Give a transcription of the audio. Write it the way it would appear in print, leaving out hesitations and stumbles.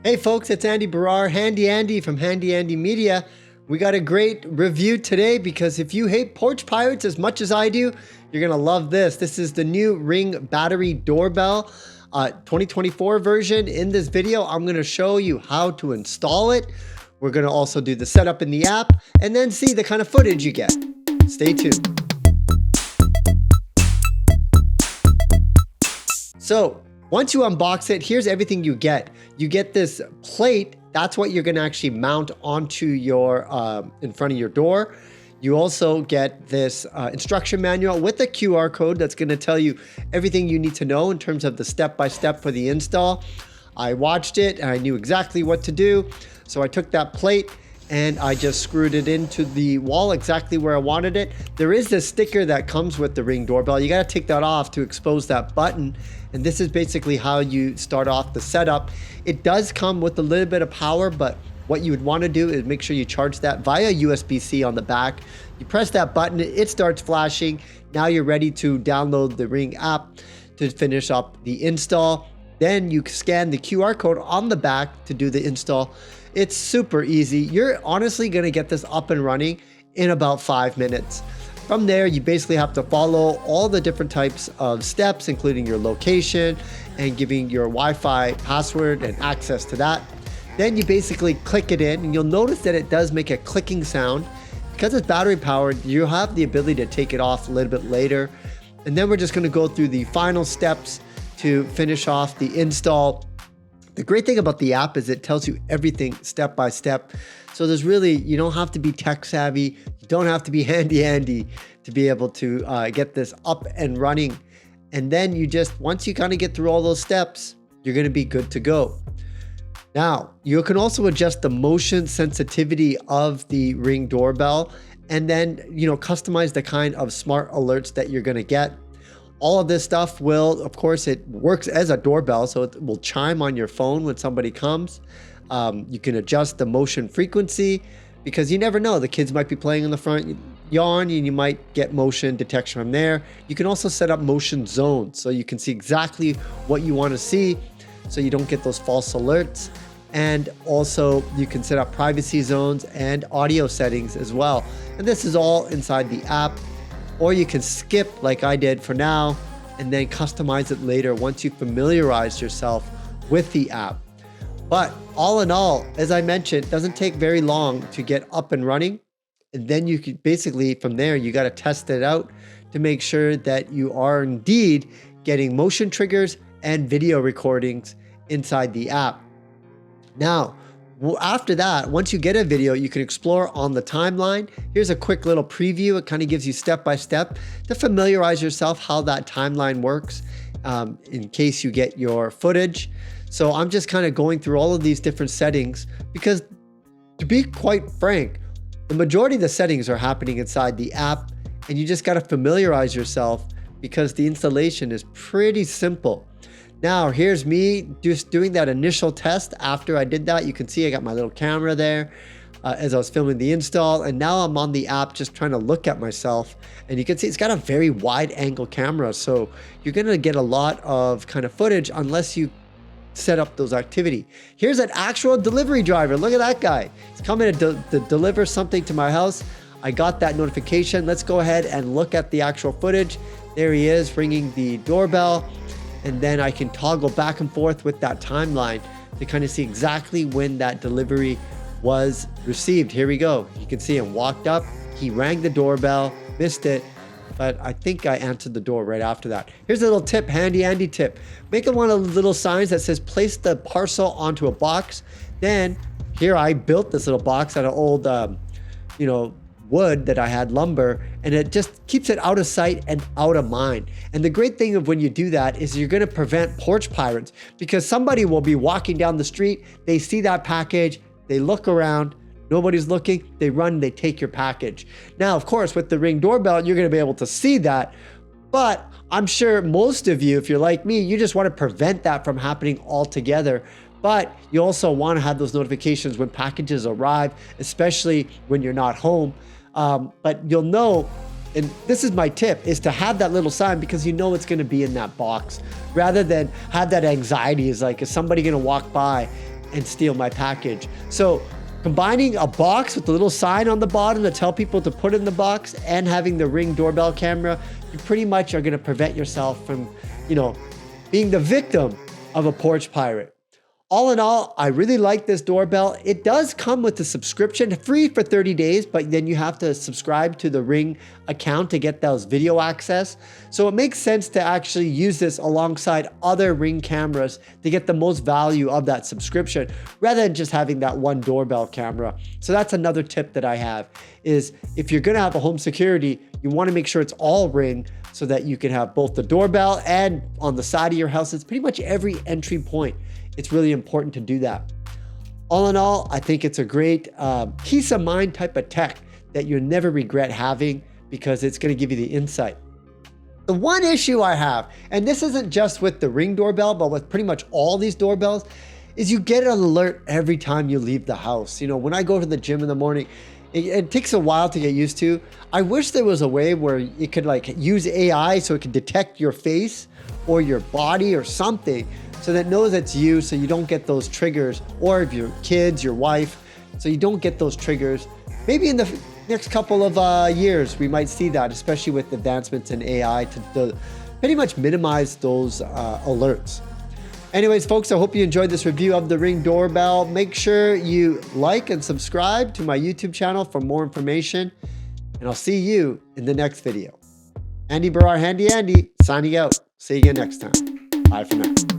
Hey folks, it's Andy Baryer, Handy Andy from Handy Andy Media. We got a great review today because if you hate Porch Pirates as much as I do, you're gonna love this. This is the new Ring Battery Doorbell 2024 version. In this video, I'm gonna show you how to install it. We're gonna also do the setup in the app and then see the kind of footage you get. Stay tuned. So once you unbox it, here's everything you get. You get this plate. That's what you're gonna actually mount onto your, in front of your door. You also get this instruction manual with a QR code that's gonna tell you everything you need to know in terms of the step-by-step for the install. I watched it and I knew exactly what to do. So I took that plate and I just screwed it into the wall exactly where I wanted it. There is this sticker that comes with the Ring Doorbell. You gotta take that off to expose that button. And this is basically how you start off the setup. It does come with a little bit of power, but what you would wanna do is make sure you charge that via USB-C on the back. You press that button, it starts flashing. Now you're ready to download the Ring app to finish up the install. Then you scan the QR code on the back to do the install. It's super easy. You're honestly gonna get this up and running in about 5 minutes. From there, you basically have to follow all the different types of steps, including your location and giving your Wi-Fi password and access to that. Then you basically click it in and you'll notice that it does make a clicking sound. Because it's battery powered, you have the ability to take it off a little bit later. And then we're just gonna go through the final steps to finish off the install. The great thing about the app is it tells you everything step by step. So there's really, you don't have to be tech savvy. You don't have to be handy Andy to be able to get this up and running. And then you just, once you kind of get through all those steps, you're gonna be good to go. Now, you can also adjust the motion sensitivity of the Ring Doorbell and then, customize the kind of smart alerts that you're gonna get. All of this stuff will, of course, it works as a doorbell, so it will chime on your phone when somebody comes. You can adjust the motion frequency because you never know. The kids might be playing in the front yard and you might get motion detection from there. You can also set up motion zones so you can see exactly what you want to see so you don't get those false alerts. And also you can set up privacy zones and audio settings as well. And this is all inside the app. Or you can skip like I did for now and then customize it later once you familiarize yourself with the app. But all in all, as I mentioned, it doesn't take very long to get up and running. And then you could basically, from there, you got to test it out to make sure that you are indeed getting motion triggers and video recordings inside the app. Now, after that, once you get a video, you can explore on the timeline. Here's a quick little preview. It kind of gives you step by step to familiarize yourself how that timeline works in case you get your footage. So I'm just kind of going through all of these different settings because, to be quite frank, the majority of the settings are happening inside the app and you just got to familiarize yourself because the installation is pretty simple. Now, here's me just doing that initial test. After I did that, you can see I got my little camera there as I was filming the install. And now I'm on the app just trying to look at myself. And you can see it's got a very wide angle camera. So you're gonna get a lot of kind of footage unless you set up those activity. Here's an actual delivery driver. Look at that guy. He's coming to deliver something to my house. I got that notification. Let's go ahead and look at the actual footage. There he is ringing the doorbell. And then I can toggle back and forth with that timeline to kind of see exactly when that delivery was received. Here we go. You can see him walked up, he rang the doorbell, missed it, but I think I answered the door right after that. Here's a little tip, handy Andy tip. Make one of the little signs that says place the parcel onto a box. Then here I built this little box out of old, wood that I had, lumber, and it just keeps it out of sight and out of mind. And the great thing of when you do that is you're gonna prevent porch pirates because somebody will be walking down the street, they see that package, they look around, nobody's looking, they run, they take your package. Now, of course, with the Ring Doorbell, you're gonna be able to see that, but I'm sure most of you, if you're like me, you just wanna prevent that from happening altogether. But you also wanna have those notifications when packages arrive, especially when you're not home. But you'll know, and this is my tip, is to have that little sign because you know it's gonna be in that box rather than have that anxiety is like, is somebody gonna walk by and steal my package. So combining a box with a little sign on the bottom to tell people to put in the box and having the Ring doorbell camera, you pretty much are going to prevent yourself from, being the victim of a porch pirate. All in all, I really like this doorbell. It does come with a subscription, free for 30 days, but then you have to subscribe to the Ring account to get those video access. So it makes sense to actually use this alongside other Ring cameras to get the most value of that subscription, rather than just having that one doorbell camera. So that's another tip that I have, is if you're gonna have a home security, you wanna make sure it's all Ring so that you can have both the doorbell and on the side of your house. It's pretty much every entry point. It's really important to do that. All in all, I think it's a great peace of mind type of tech that you'll never regret having, because it's going to give you the insight. The one issue I have, and this isn't just with the Ring doorbell, but with pretty much all these doorbells, is you get an alert every time you leave the house. When I go to the gym in the morning, it takes a while to get used to. I wish there was a way where you could use AI so it could detect your face or your body or something, so that it knows it's you, so you don't get those triggers, or if your kids, your wife, so you don't get those triggers. Maybe in the next couple of years, we might see that, especially with advancements in AI to pretty much minimize those alerts. Anyways, folks, I hope you enjoyed this review of the Ring doorbell. Make sure you like and subscribe to my YouTube channel for more information, and I'll see you in the next video. Andy Baryer, Handy Andy, signing out. See you again next time. Bye for now.